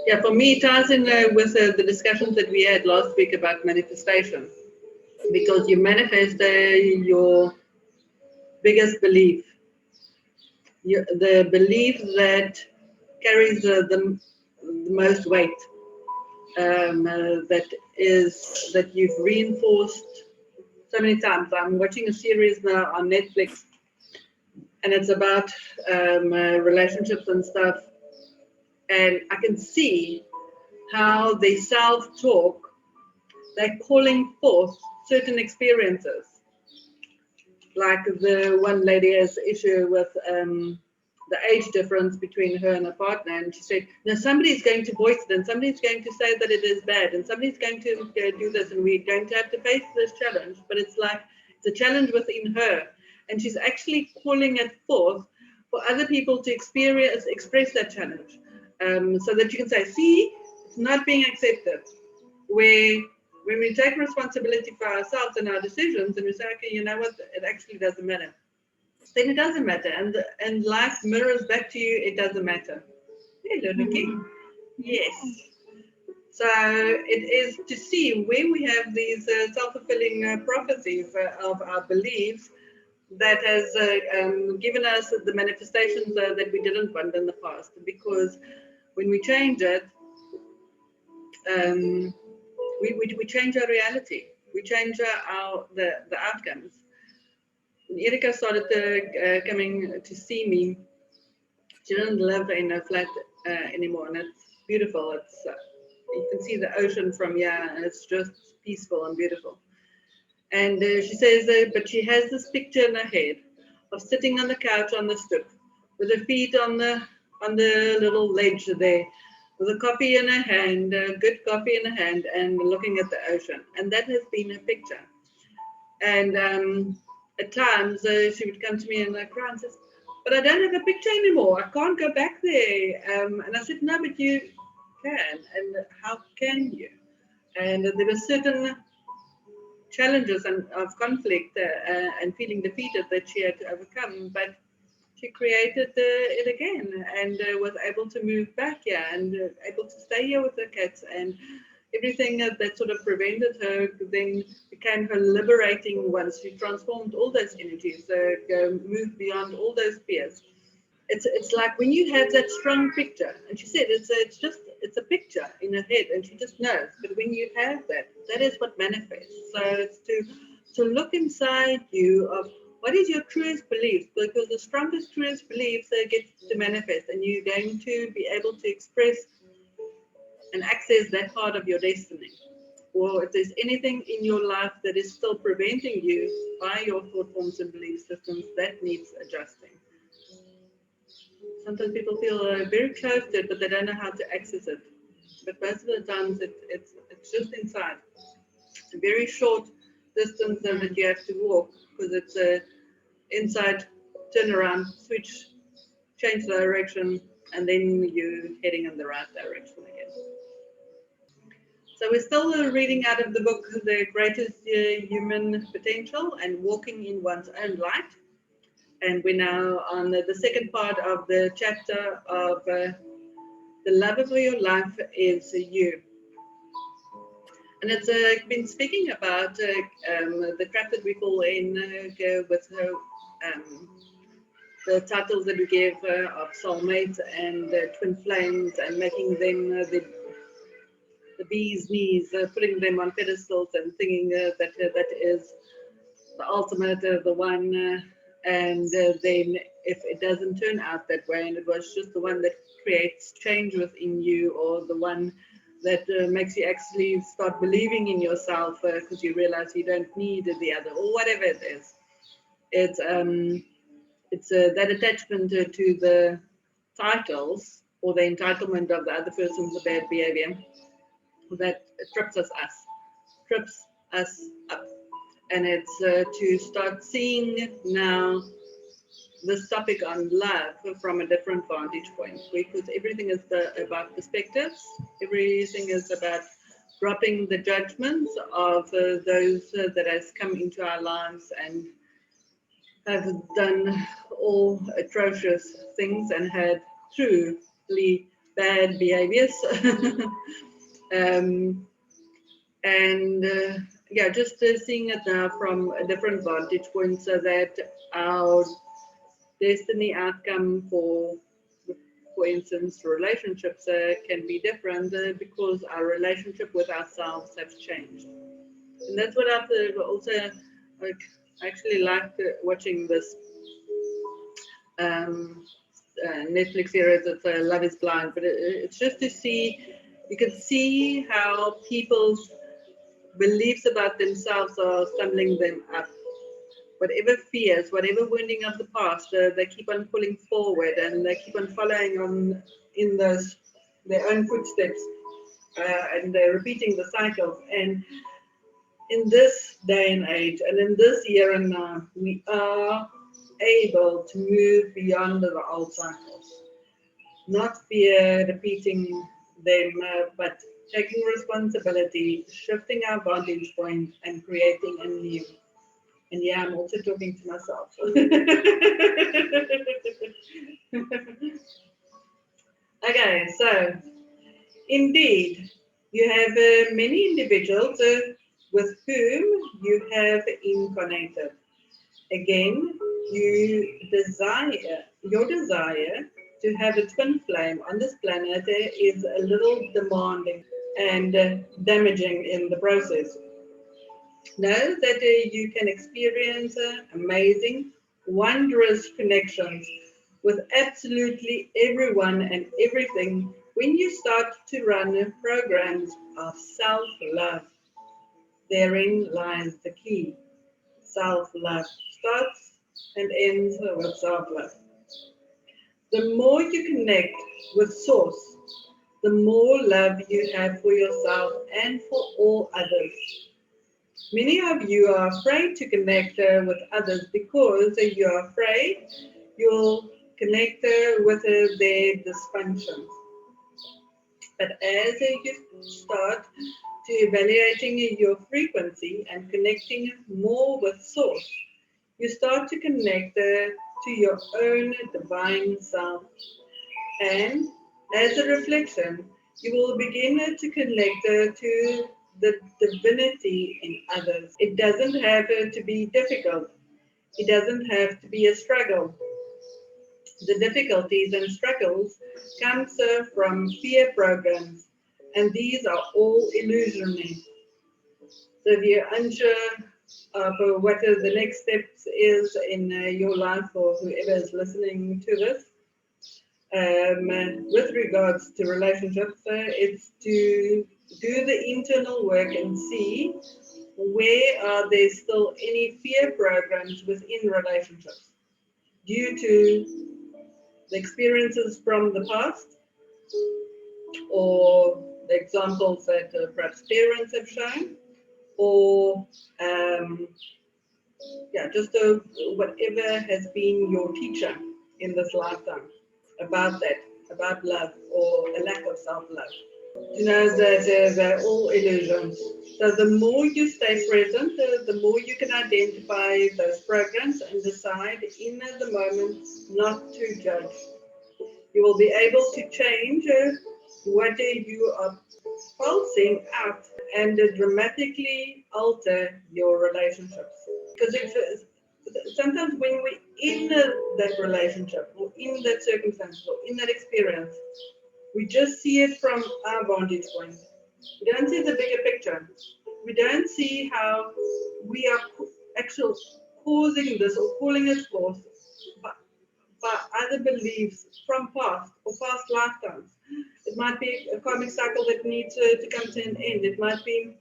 Yeah, for me, it ties in with the discussions that we had last week about manifestation, because you manifest your biggest belief, the belief that carries the most weight, that you've reinforced so many times. I'm watching a series now on Netflix, and it's about relationships and stuff, and I can see how they self-talk. They're calling forth certain experiences. Like the one lady has issue with the age difference between her and her partner, and she said, "No, somebody's going to voice it, and somebody's going to say that it is bad, and somebody's going to do this, and we're going to have to face this challenge." But it's like it's a challenge within her, and she's actually calling it forth for other people to express that challenge, so that you can say, "See, it's not being accepted." Where when we take responsibility for ourselves and our decisions, and we say, "Okay, you know what? It actually doesn't matter," then it doesn't matter, and life mirrors back to you. It doesn't matter. Hello, Nikki. Yes. So it is to see where we have these self-fulfilling prophecies of our beliefs that has given us the manifestations that we didn't want in the past. Because when we change it, we change our reality. We change the outcomes. When Erika started coming to see me, she didn't live in a flat anymore, and it's beautiful. It's you can see the ocean from here, and it's just peaceful and beautiful. And she says, but she has this picture in her head of sitting on the couch on the stoep, with her feet on the little ledge there, with a coffee in her hand, good coffee in her hand, and looking at the ocean. And that has been her picture. And at times she would come to me and cry and says, "But I don't have a picture anymore. I can't go back there." And I said, "No, but you can. And how can you?" And there were certain challenges and of conflict and feeling defeated that she had to overcome, but she created it again, and was able to move back here, and able to stay here with her kids, and everything that sort of prevented her then became her liberating once she transformed all those energies, moved beyond all those fears. It's like when you have that strong picture, and she said it's a picture in her head, and she just knows. But when you have that, that is what manifests. So it's to look inside you of what is your truest beliefs, because the strongest truest beliefs get to manifest, and you're going to be able to express and access that part of your destiny. Or if there's anything in your life that is still preventing you by your thought forms and belief systems, that needs adjusting. Sometimes people feel very close to it, but they don't know how to access it. But most of the times it's just inside. It's a very short distance that you have to walk, because it's a inside, turn around, switch, change direction, and then you're heading in the right direction again. So we're still reading out of the book, The Greatest Human Potential and Walking in One's Own Light. And we're now on the second part of the chapter of the love of your life is you. And it's been speaking about the crap that we fall in with the titles that we give of soulmates and twin flames, and making them the bee's knees, putting them on pedestals and thinking that is the ultimate, the one. And then if it doesn't turn out that way, and it was just the one that creates change within you, or the one that makes you actually start believing in yourself because you realize you don't need the other, or whatever it is. It's that attachment to the titles, or the entitlement of the other person's bad behavior, that trips us up. And it's to start seeing now this topic on love from a different vantage point, because everything is about perspectives. Everything is about dropping the judgments of those that has come into our lives and have done all atrocious things and had truly bad behaviors. And yeah, just seeing it now from a different vantage point, so that our destiny outcome for instance, relationships can be different because our relationship with ourselves have changed. And that's what I've also like, actually liked watching this Netflix series. It's Love is Blind, but it's just to see, you can see how people's beliefs about themselves are stumbling them up. Whatever fears, whatever wounding of the past, they keep on pulling forward, and they keep on following on in those their own footsteps, and they're repeating the cycles. And in this day and age, and in this year and now, we are able to move beyond the old cycles, not fear repeating them, but taking responsibility, shifting our vantage point, and creating a new. And yeah, I'm also talking to myself. Okay, so indeed, you have many individuals with whom you have incarnated. Again, your desire to have a twin flame on this planet is a little demanding and damaging in the process. Know that you can experience amazing, wondrous connections with absolutely everyone and everything when you start to run programs of self-love. Therein lies the key. Self-love starts and ends with self-love. The more you connect with Source, the more love you have for yourself and for all others. Many of you are afraid to connect with others because you are afraid you'll connect with their dysfunctions. But as you start to evaluating your frequency and connecting more with Source, you start to connect to your own divine self. And as a reflection, you will begin to connect to the divinity in others. It doesn't have to be difficult. It doesn't have to be a struggle. The difficulties and struggles comes from fear programs, and these are all illusionary. So if you're unsure of what the next steps is in your life, or whoever is listening to this, with regards to relationships, it's to do the internal work and see where are there still any fear programs within relationships due to the experiences from the past, or the examples that perhaps parents have shown, or yeah, just whatever has been your teacher in this lifetime about that, about love or a lack of self-love. To know that they're all illusions. So the more you stay present, the more you can identify those programs and decide in the moment not to judge. You will be able to change what you are pulsing out and dramatically alter your relationships. Because sometimes when we're in that relationship or in that circumstance or in that experience, we just see it from our vantage point. We don't see the bigger picture. We don't see how we are actually causing this or calling it forth by other beliefs from past or past lifetimes. It might be a karmic cycle that needs to come to an end. It might be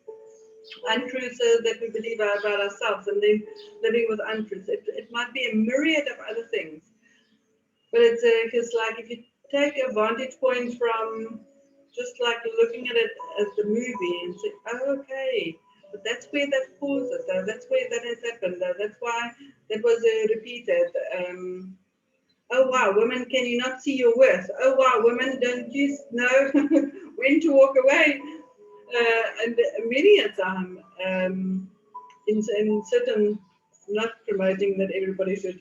untruths that we believe about ourselves and then living with untruths. It might be a myriad of other things. But it's like if you take a vantage point from just like looking at it as the movie and say, oh, okay, but that's where that caused it. That's where that has happened. That's why that was repeated. Oh wow, women, can you not see your worth? Oh wow, women, don't you know when to walk away? And many a time, in certain, not promoting that everybody should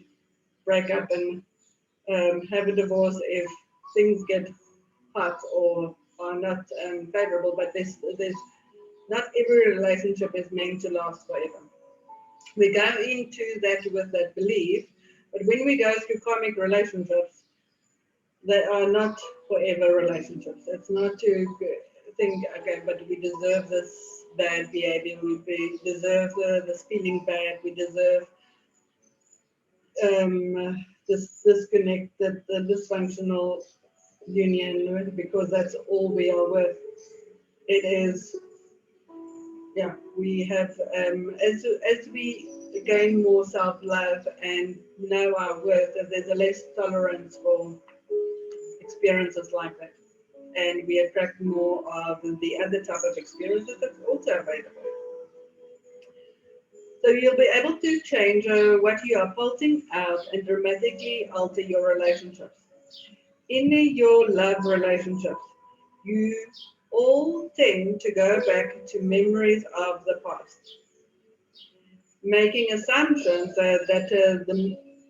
break up and have a divorce if things get hot or are not favorable, but there's not every relationship is meant to last forever. We go into that with that belief, but when we go through karmic relationships, they are not forever relationships. It's not to think, okay, but we deserve this bad behavior, we deserve this feeling bad, we deserve this disconnected, the dysfunctional union, because that's all we are with. It is, yeah, we have, as we gain more self-love and know our worth, there's a less tolerance for experiences like that. And we attract more of the other type of experiences that's also available. So you'll be able to change what you are pulsing out and dramatically alter your relationships. In your love relationships, you all tend to go back to memories of the past, making assumptions that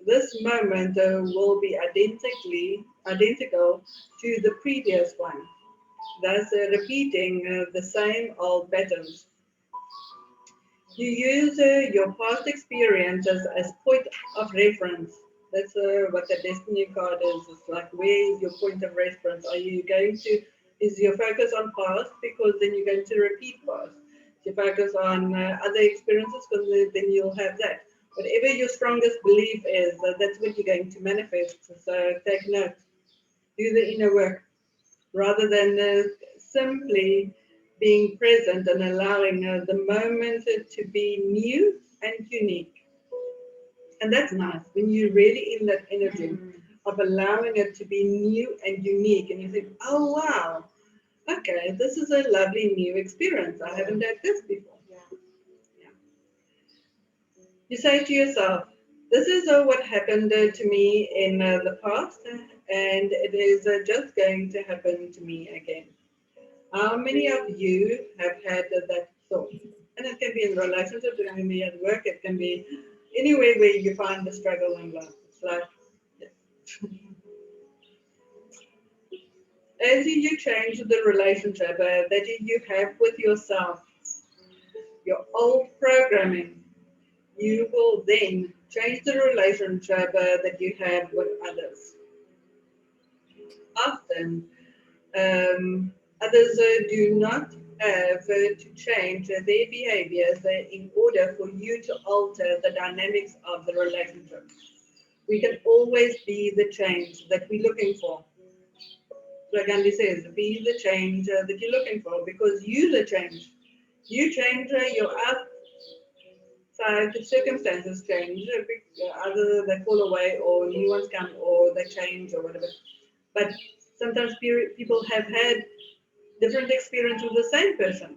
this moment will be identical to the previous one, thus repeating the same old patterns. You use your past experiences as point of reference. That's what the destiny card is. It's like, where is your point of reference? Are you going to, is your focus on past? Because then you're going to repeat past. If you focus on other experiences, because then you'll have that. Whatever your strongest belief is, that's what you're going to manifest. So take note. Do the inner work rather than simply being present and allowing the moment to be new and unique. And that's nice when you're really in that energy of allowing it to be new and unique, and you think, oh wow, okay, this is a lovely new experience. I haven't had this before. Yeah. You say to yourself, this is what happened to me in the past, and it is just going to happen to me again. How many of you have had that thought? And it can be in relationships, it can be at work, it can be anywhere where you find the struggle in life. It's like, yeah. As you change the relationship that you have with yourself, your old programming, you will then change the relationship that you have with others. Often, others do not have to change their behaviors in order for you to alter the dynamics of the relationship. We can always be the change that we're looking for. Like Gandhi says, be the change that you're looking for, because you're the change. You change your outside circumstances change, either they fall away or new ones come or they change or whatever. But sometimes people have had different experience with the same person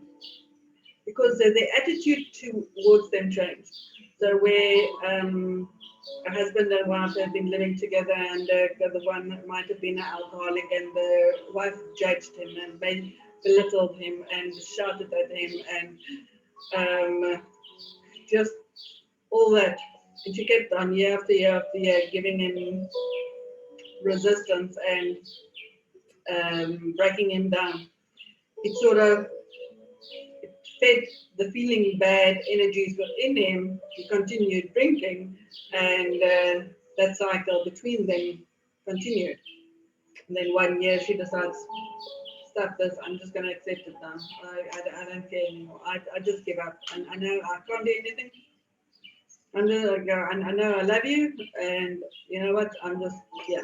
because their attitude towards them changed. So where a husband and wife have been living together, and the one might have been an alcoholic, and the wife judged him and belittled him and shouted at him and just all that. And she kept on year after year after year giving him resistance and breaking him down. It sort of fed the feeling bad energies within him. He continued drinking, and that cycle between them continued. And then one year she decides, stop this, I'm just going to accept it now. I don't care anymore. I just give up. And I know I can't do anything. I know I love you, and you know what, I'm just, yeah.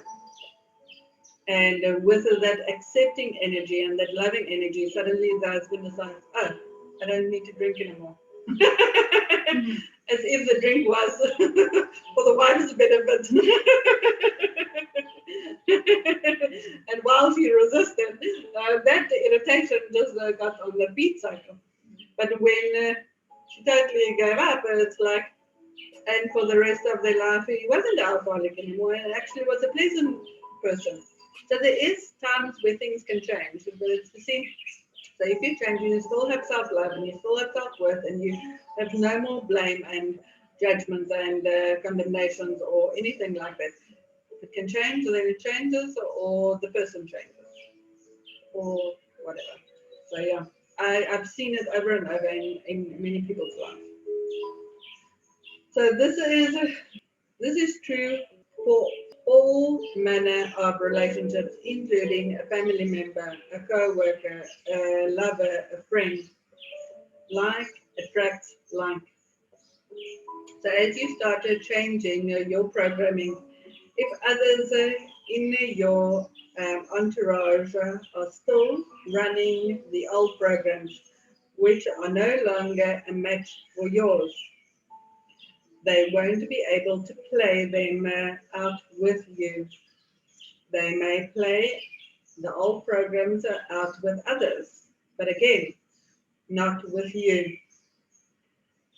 And with that accepting energy and that loving energy, suddenly the husband decides, oh, I don't need to drink anymore. As if the drink was for the wife's benefit. And while she resisted, that irritation just got on the beat cycle. But when she totally gave up, it's like, and for the rest of their life, he wasn't alcoholic anymore, and actually was a pleasant person. So there is times where things can change, but it's the same. So if you change, you still have self-love, and you still have self-worth, and you have no more blame and judgments and condemnations or anything like that. If it can change, then it changes, or the person changes. or whatever. So yeah, I've seen it over and over in many people's lives. So this is true for all manner of relationships, including a family member, a co-worker, a lover, a friend. Like attracts like. So as you started changing your programming, if others in your entourage are still running the old programs, which are no longer a match for yours, they won't be able to play them out with you. They may play the old programs out with others, but again, not with you.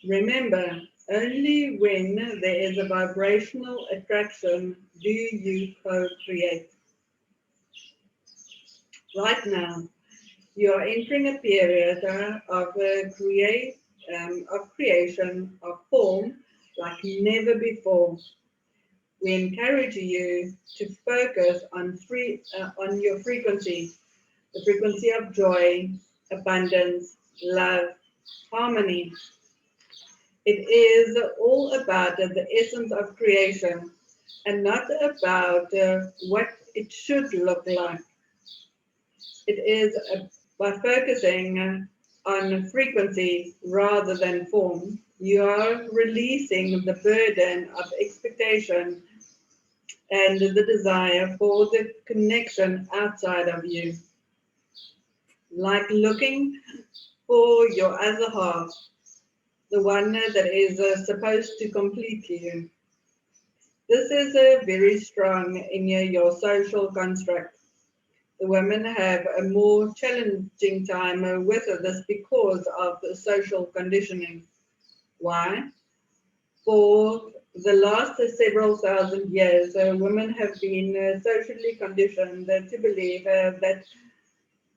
Remember, only when there is a vibrational attraction do you co-create. Right now, you are entering a period of creation of form like never before. We encourage you to focus on your frequency, the frequency of joy, abundance, love, harmony. It is all about the essence of creation and not about what it should look like. It is by focusing on frequency rather than form, you are releasing the burden of expectation and the desire for the connection outside of you. Like looking for your other half, the one that is supposed to complete you. This is very strong in your social construct. The women have a more challenging time with this because of the social conditioning. Why? For the last several thousand years, women have been socially conditioned to believe that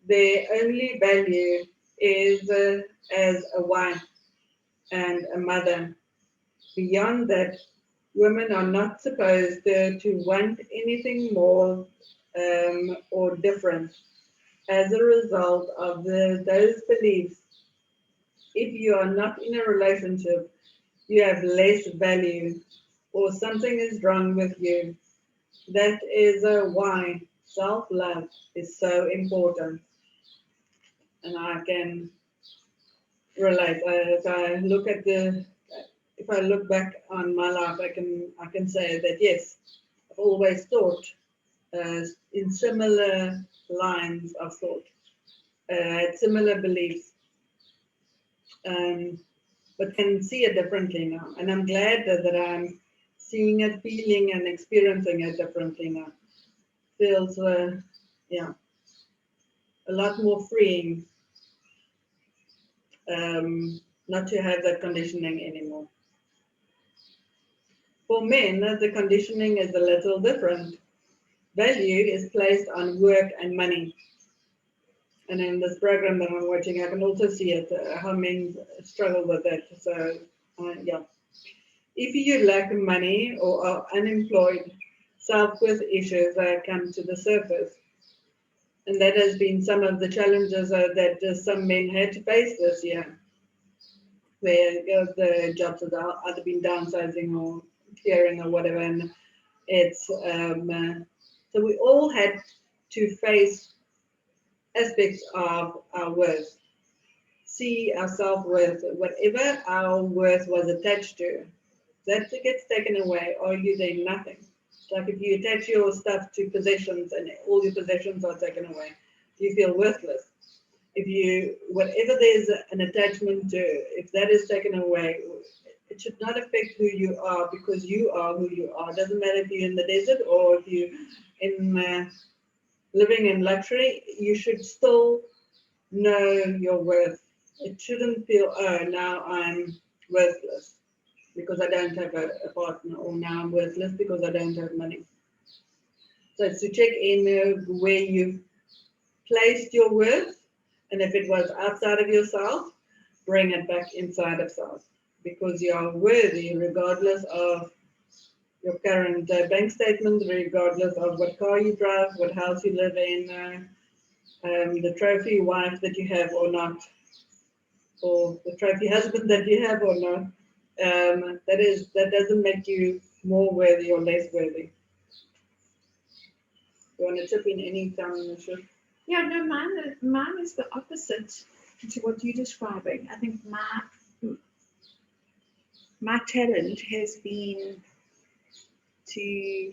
their only value is as a wife and a mother. Beyond that, women are not supposed to want anything more or different. As a result of those beliefs, if you are not in a relationship, you have less value or something is wrong with you. That is why self-love is so important. And I can relate. If I look back on my life, I can say that yes, I've always thought in similar lines of thought, similar beliefs, but can see it differently now. And I'm glad that I'm seeing it, feeling, and experiencing it differently now. Feels, yeah, a lot more freeing not to have that conditioning anymore. For men, the conditioning is a little different. Value is placed on work and money. And in this program that I'm watching, I can also see it, how men struggle with that. So, yeah. If you lack money or are unemployed, self-worth issues come to the surface. And that has been some of the challenges that some men had to face this year, where the jobs have either been downsizing or clearing or whatever. And it's, so we all had to face aspects of our worth, see our self-worth, whatever our worth was attached to, that gets taken away, or you then nothing. Like if you attach your stuff to possessions and all your possessions are taken away, you feel worthless. If you, whatever there's an attachment to, if that is taken away, it should not affect who you are, because you are who you are. It doesn't matter if you're in the desert or if you're in living in luxury, you should still know your worth. It shouldn't feel, oh, now I'm worthless because I don't have a partner, or now I'm worthless because I don't have money. So it's to check in where you've placed your worth, and if it was outside of yourself, bring it back inside of self, because you are worthy regardless of your current bank statement, regardless of what car you drive, what house you live in, the trophy wife that you have or not, or the trophy husband that you have or not, that doesn't make you more worthy or less worthy. You want to chip in any time, Michelle? Yeah, no, mine is the opposite to what you're describing. I think my talent has been to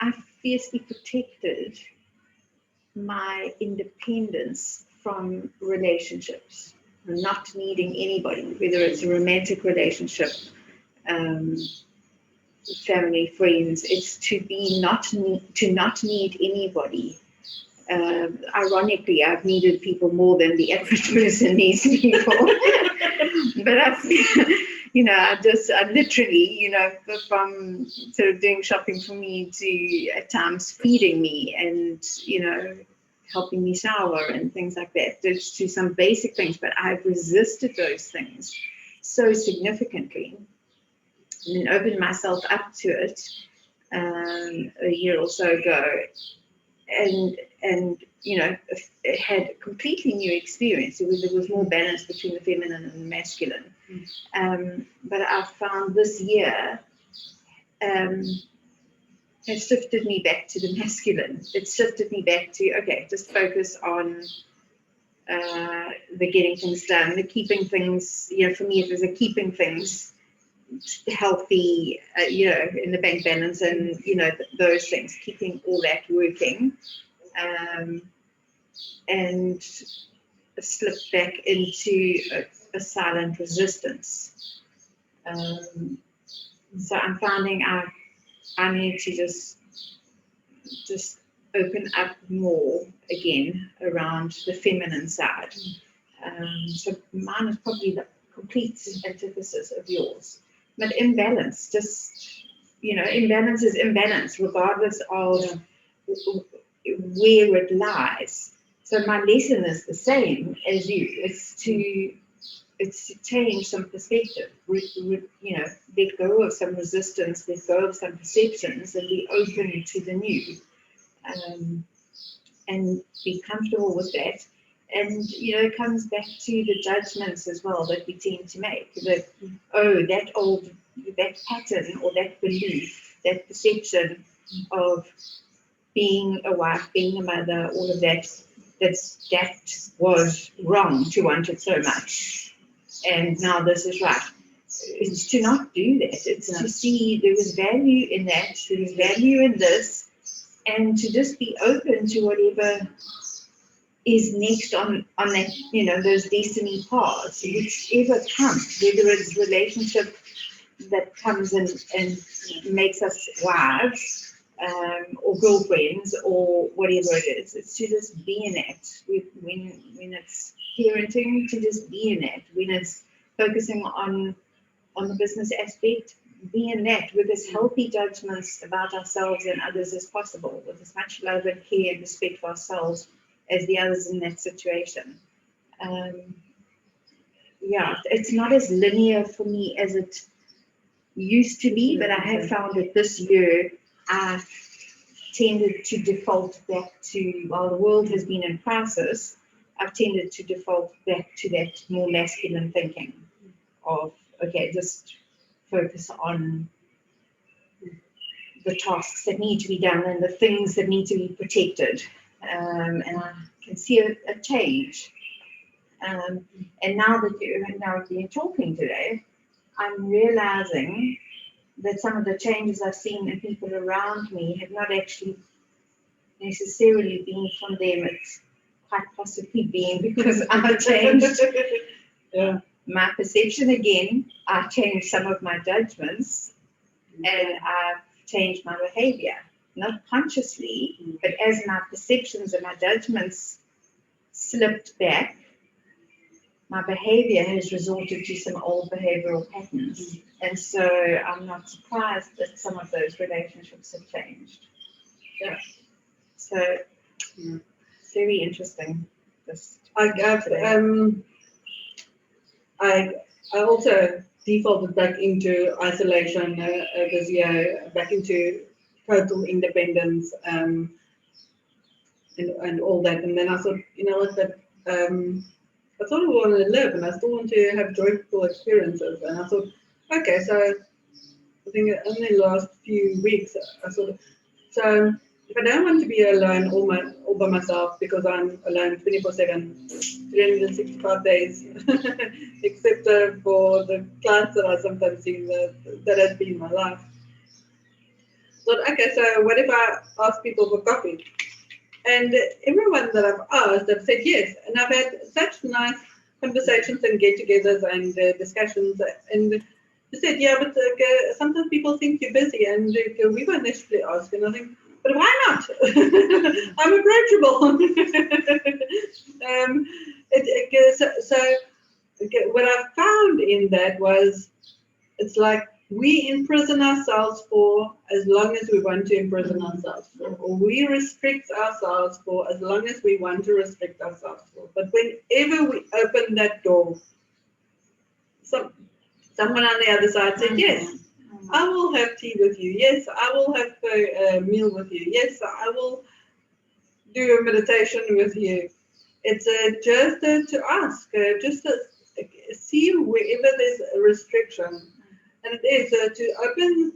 I fiercely protected my independence from relationships, not needing anybody, whether it's a romantic relationship, family, friends. It's to not need anybody. Ironically, I've needed people more than the average person needs people. But I literally, from sort of doing shopping for me to at times feeding me and, helping me shower and things like that, just to some basic things. But I've resisted those things so significantly and opened myself up to it a year or so ago. And it had a completely new experience. There was more balance between the feminine and the masculine. But I found this year has shifted me back to the masculine. It's shifted me back to, okay, just focus on the getting things done, the keeping things, for me it was a keeping things healthy, in the bank balance and, those things, keeping all that working, and slip back into a silent resistance. So I'm finding I need to just open up more again around the feminine side. So mine is probably the complete antithesis of yours. But imbalance, imbalance is imbalance, regardless of where it lies. So my lesson is the same as you. It's to change some perspective, let go of some resistance, let go of some perceptions, and be open to the new, and be comfortable with that. And, it comes back to the judgments as well that we tend to make. That, that pattern or that belief, that perception of being a wife, being a mother, all of that, that was wrong to want it so much. And now this is right. It's to not do that. It's to see there was value in that, there was value in this, and to just be open to whatever is next on that, those destiny paths, whichever comes, whether it's relationship that comes and makes us wives, or girlfriends, or whatever it is. It's to just be in it. When it's parenting, to just be in it. When it's focusing on the business aspect, be in that with as healthy judgments about ourselves and others as possible, with as much love and care and respect for ourselves as the others in that situation. It's not as linear for me as it used to be, but I have found that this year I've tended to default back to, while the world has been in crisis, I've tended to default back to that more masculine thinking of, okay, just focus on the tasks that need to be done and the things that need to be protected. And I can see a change. And now that you're talking today, I'm realizing that some of the changes I've seen in people around me have not actually necessarily been from them. It's quite possibly been because I've changed my perception again. I've changed some of my judgments, and I've changed my behavior. Not consciously, but as my perceptions and my judgments slipped back, my behavior has resorted to some old behavioral patterns. And so I'm not surprised that some of those relationships have changed. Yeah. So, very interesting. I also defaulted back into isolation this year, back into total independence, and all that. And then I thought, you know what, that I sort of want to live, and I still want to have joyful experiences. And I thought, okay, so I think only the last few weeks, I sort of, so if I don't want to be alone all by myself, because I'm alone 24/7, 365 days, except for the clients that I sometimes see, that has been my life. Thought, okay, so what if I ask people for coffee? And everyone that I've asked, have said yes. And I've had such nice conversations and get-togethers and discussions. And they said, yeah, but sometimes people think you're busy, and we won't necessarily ask. And I think, but why not? I'm approachable. What I found in that was, it's like we imprison ourselves for as long as we want to imprison ourselves for, or we restrict ourselves for as long as we want to restrict ourselves for. But whenever we open that door, someone on the other side said, yes, I will have tea with you. Yes, I will have a meal with you. Yes, I will do a meditation with you. It's just to ask, just to see wherever there's a restriction. And it is to open.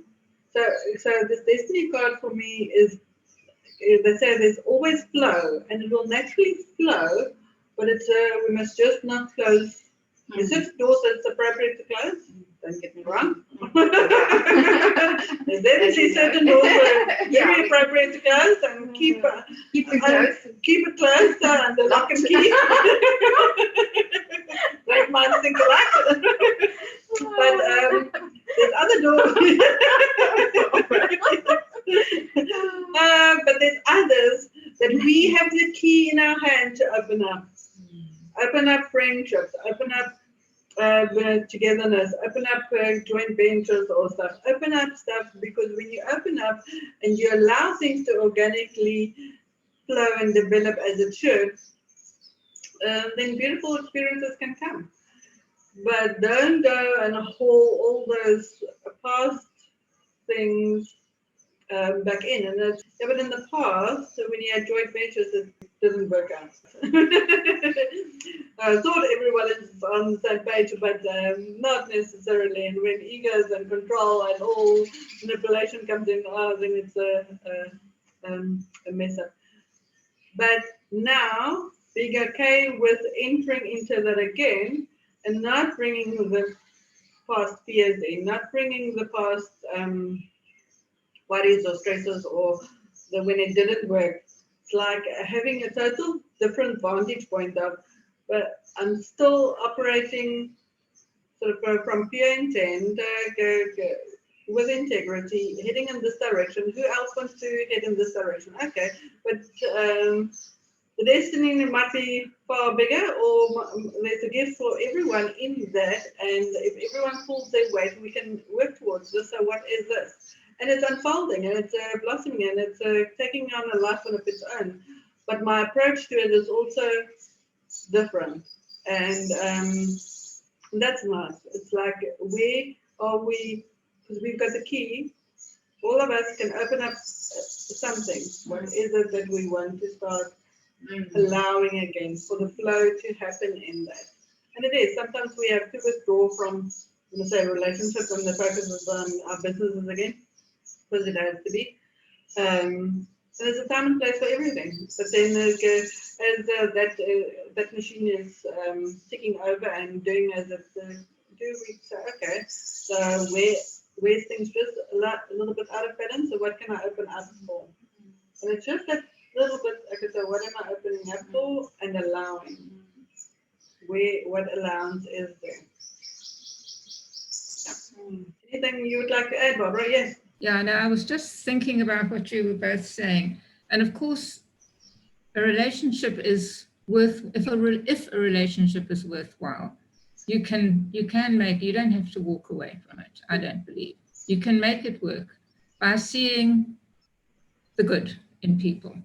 So this destiny card for me is, they say there's always flow, and it will naturally flow, but it's we must just not close. There's just doors that's appropriate to close. Don't get me wrong. There's definitely certain doors that are very appropriate to close, and keep it closed under lock and key. Great minds think alike. But there's other doors. But there's others that we have the key in our hand to open up. Open up friendships, open up togetherness, open up joint ventures or stuff. Open up stuff, because when you open up and you allow things to organically flow and develop as it should, then beautiful experiences can come. But don't go and haul all those past things back in. And that's, yeah, but in the past, so when you had joint ventures, it didn't work out. I thought everyone is on the same page, but not necessarily. And when egos and control and all manipulation comes in, then it's a mess up. But now, being okay with entering into that again, and not bringing the past fears in, not bringing the past worries or stresses or when it didn't work. It's like having a total different vantage point of, but I'm still operating sort of from pure intent, with integrity, heading in this direction. Who else wants to head in this direction? Okay, but the destiny might be far bigger, or there's a gift for everyone in that, and if everyone pulls their weight, we can work towards this. So what is this? And it's unfolding, and it's blossoming, and it's taking on a life of its own. But my approach to it is also different, and that's nice. It's like, where are we? Because we've got the key. All of us can open up something. What is it that we want to start allowing again, for the flow to happen in that? And it is. Sometimes we have to withdraw from, say, relationships, and the focus is on our businesses again, because it has to be. And there's a time and place for everything. But then as that machine is ticking over and doing as it do, we say, okay, so where's things just a little bit out of balance? So what can I open up for? And it's just that little bit. Okay, so what am I opening up for and allowing? What allowance is there? Anything you would like to add, Barbara? Yes. Yeah, no, I was just thinking about what you were both saying. And of course, a relationship is if a relationship is worthwhile, you can make, you don't have to walk away from it, I don't believe. You can make it work by seeing the good in people.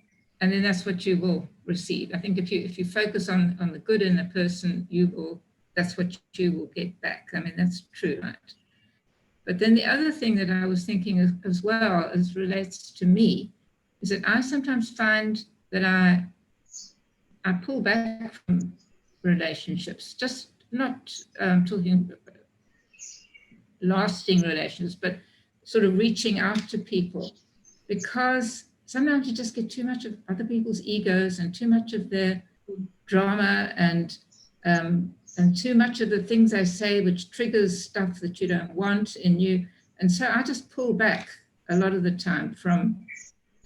And then that's what you will receive. I think if you focus on the good in a person, you will that's what you will get back. I mean, that's true, right? But then the other thing that I was thinking as well as relates to me is that I sometimes find that I pull back from relationships, just not talking lasting relations, but sort of reaching out to people, because sometimes you just get too much of other people's egos and too much of their drama and too much of the things they say, which triggers stuff that you don't want in you. And so I just pull back a lot of the time from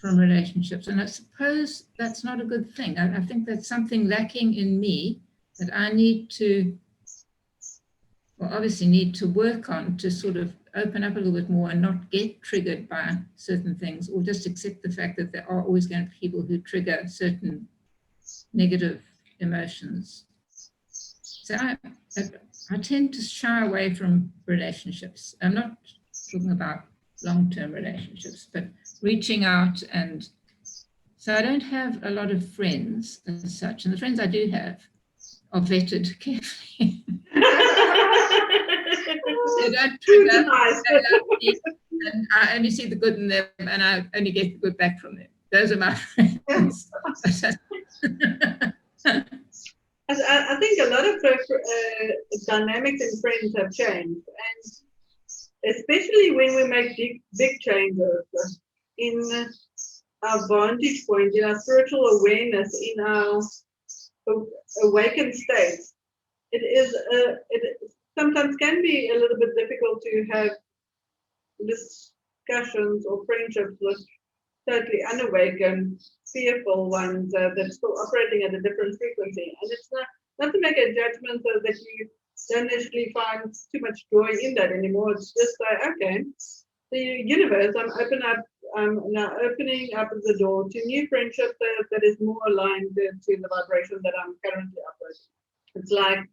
relationships. And I suppose that's not a good thing. I think that's something lacking in me that I need to, well, obviously need to work on to sort of open up a little bit more and not get triggered by certain things, or just accept the fact that there are always going to be people who trigger certain negative emotions. So I tend to shy away from relationships. I'm not talking about long-term relationships, but reaching out. And so I don't have a lot of friends as such, and the friends I do have are vetted carefully. They don't trigger, and I only see the good in them, and I only get the good back from them. Those are my friends. I think a lot of dynamics in friends have changed, and especially when we make big changes in our vantage point, in our spiritual awareness, in our awakened state, it sometimes can be a little bit difficult to have discussions or friendships with totally unawakened, fearful ones that's still operating at a different frequency. And it's not to make a judgment that you don't necessarily find too much joy in that anymore. It's just like, okay, the universe, I'm now opening up the door to new friendship that is more aligned to the vibration that I'm currently operating. It's like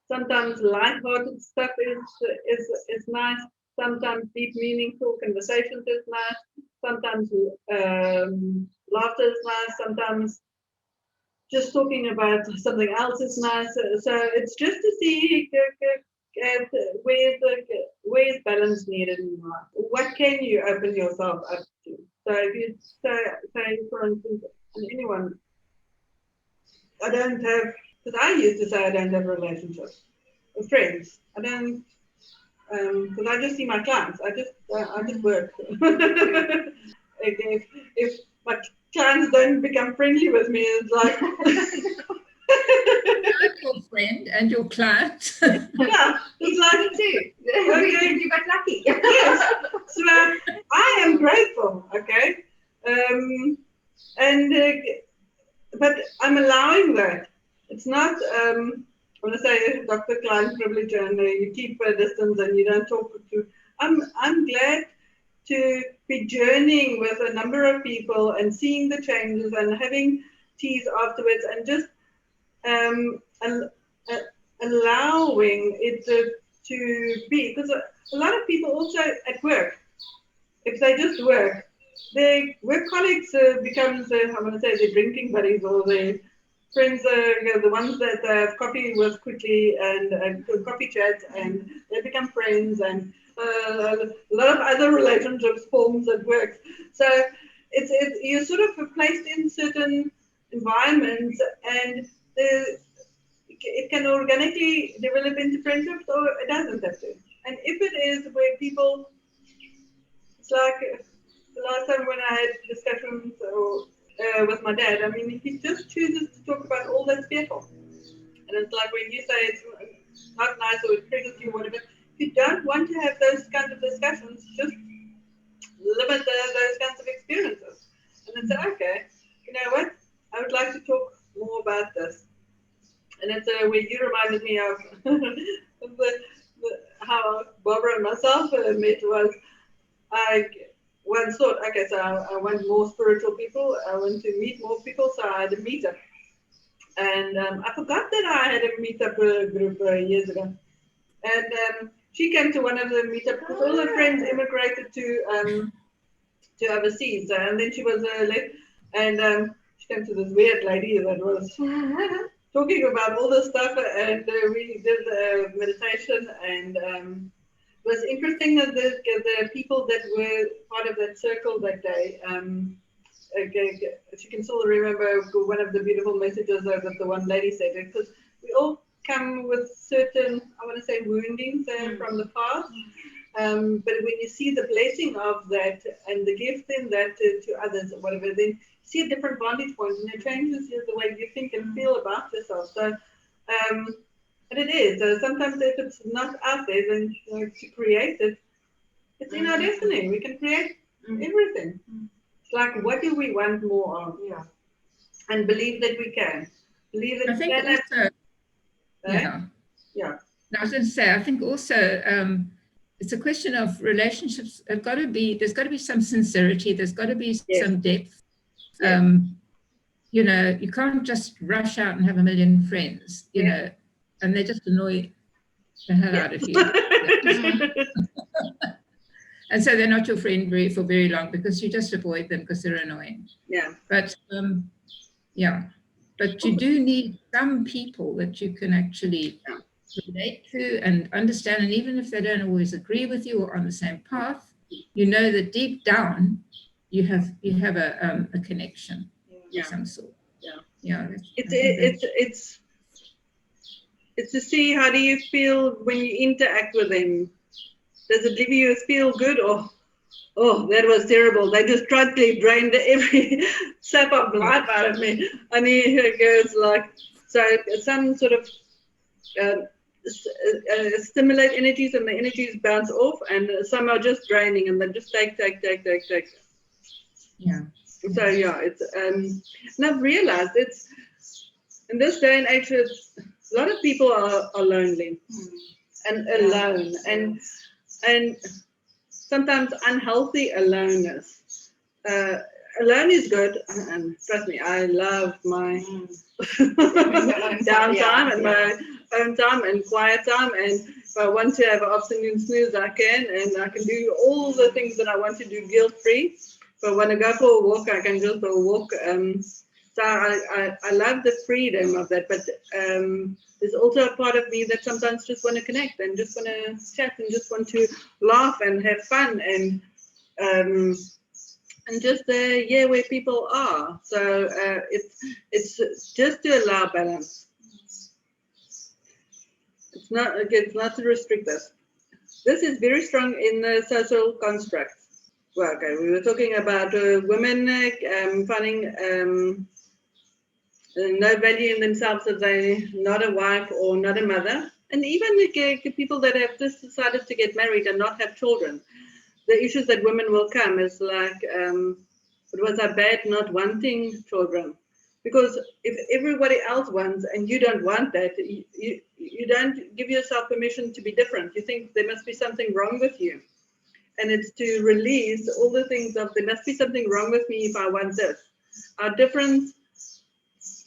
sometimes light-hearted stuff is nice. Sometimes deep, meaningful conversations is nice. Sometimes laughter is nice. Sometimes just talking about something else is nice. So it's just to see where's balance needed in life. What can you open yourself up to? So if you say, for instance, anyone, I don't have, because I used to say I don't have relationships with friends. I don't. Because I just see my clients. I just work. if my clients don't become friendly with me, it's like your friend and your client. Yeah, it's like too. Okay, you got lucky. Yes. So I am grateful. Okay, but I'm allowing that. It's not. I want to say doctor-client privilege, and you keep a distance and you don't talk to. I'm glad to be journeying with a number of people and seeing the changes and having teas afterwards, and just allowing it to be. Because a lot of people also at work, if they just work, their work colleagues becomes, I want to say, their drinking buddies or their friends, the ones that have coffee with quickly and coffee chats, and they become friends, and a lot of other relationships forms at work. So it's you're sort of placed in certain environments, and it can organically develop into friendships, or it doesn't have to. And if it is where people, it's like the last time when I had discussions with my dad, I mean, he just chooses to talk about all that's fearful. And it's like when you say it's not nice or it triggers you or whatever, if you don't want to have those kinds of discussions, just limit those kinds of experiences. And then say, okay, you know what, I would like to talk more about this. And it's where you reminded me of how Barbara and myself met was, I once thought, okay, so I want more spiritual people. I want to meet more people, so I had a meetup. And I forgot that I had a meetup group years ago. And she came to one of the meetups because all her friends immigrated to overseas. And then she was late, and she came to this weird lady that was talking about all this stuff, and we did the meditation, and it was interesting that the people that were part of that circle that day, if you can still remember one of the beautiful messages that the one lady said, because we all come with certain, I want to say, woundings from the past. But when you see the blessing of that and the gift in that to others or whatever, then see a different vantage point, and it changes the way you think and feel about yourself. So, and it is. So sometimes if it's not out there, then to create it, it's in our destiny. We can create everything. It's like, what do we want more of? Yeah. And believe that we can. Believe that I we think can. also, Yeah. No, I was going to say, I think also it's a question of relationships. There's got to be some sincerity. There's got to be some depth. You know, you can't just rush out and have a million friends, you know, and they just annoy the hell out of you. And so they're not your friend for very long, because you just avoid them because they're annoying. Yeah. But but you do need some people that you can actually relate to and understand. And even if they don't always agree with you or on the same path, you know that deep down you have a connection of some sort. It's to see, how do you feel when you interact with them. Does it leave you feel good, or oh, that was terrible, they just totally drained every sap of life out of me? And he goes like, so some sort of stimulate energies, and the energies bounce off, and some are just draining, and they just take. Yeah. So it's and I've realized it's in this day and age, a lot of people are lonely and alone, and sometimes unhealthy aloneness. Alone is good, and trust me, I love my downtime and my own time and quiet time, and if I want to have an afternoon snooze, I can, and I can do all the things that I want to do guilt-free. But when I go for a walk, I can go for a walk. So I love the freedom of that, but there's also a part of me that sometimes just want to connect and just want to chat and just want to laugh and have fun and just where people are. So it's just to allow balance. It's not to restrict us. This is very strong in the social construct. Well, okay, we were talking about women finding no value in themselves if they're not a wife or not a mother. And even people that have just decided to get married and not have children. The issues that women will come is like, it was a bad not wanting children. Because if everybody else wants and you don't want that, you don't give yourself permission to be different. You think there must be something wrong with you. And it's to release all the things of there must be something wrong with me if I want this. Our difference,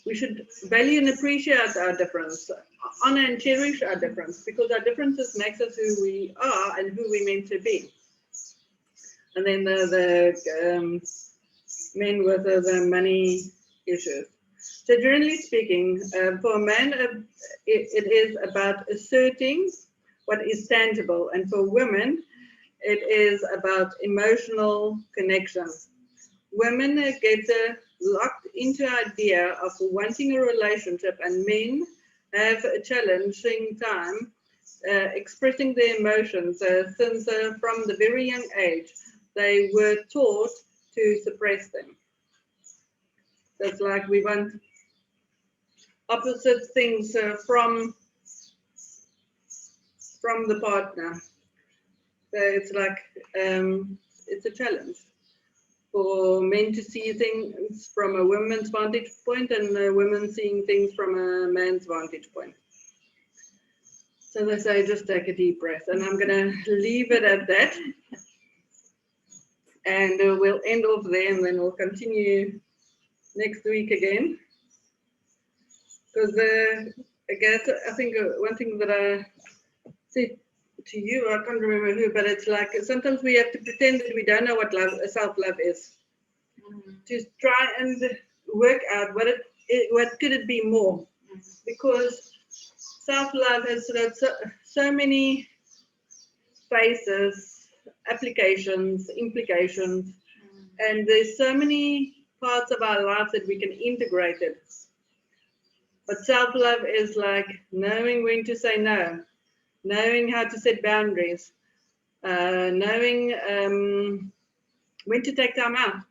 we should value and appreciate our difference, honor and cherish our difference, because our differences makes us who we are and who we're meant to be. And then the men with the money issues. So generally speaking, for a man, it is about asserting what is tangible, and for women, it is about emotional connection. Women get locked into idea of wanting a relationship, and men have a challenging time expressing their emotions since from the very young age they were taught to suppress them. So it's like we want opposite things from the partner. So it's like it's a challenge for men to see things from a woman's vantage point and women seeing things from a man's vantage point. So they say, just take a deep breath, and I'm going to leave it at that. And we'll end off there, and then we'll continue next week again. Because I think one thing that I said to you, I can't remember who, but it's like sometimes we have to pretend that we don't know what self-love is. To try and work out what could it be more. because self-love has so many faces, applications, implications, and there's so many parts of our lives that we can integrate it. But self-love is like knowing when to say no, knowing how to set boundaries, knowing when to take time out.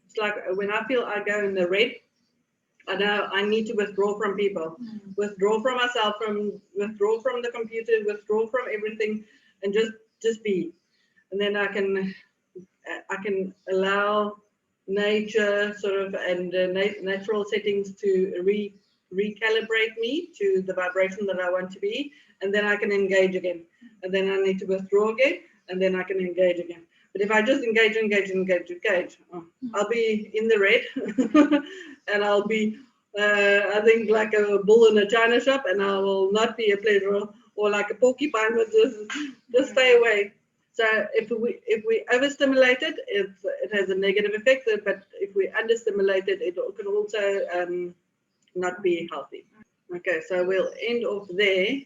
It's like when I feel I go in the red, I know I need to withdraw from people, withdraw from myself, withdraw from the computer, withdraw from everything, and just be. And then I can allow nature sort of and natural settings to recalibrate me to the vibration that I want to be, and then I can engage again. And then I need to withdraw again, and then I can engage again. But if I just engage, I'll be in the red, and I'll be, I think, like a bull in a china shop, and I will not be a pleasure, or like a porcupine, but just stay away. So if we overstimulate it, it has a negative effect. But if we understimulate it, it can also not be healthy. Okay, so we'll end off there.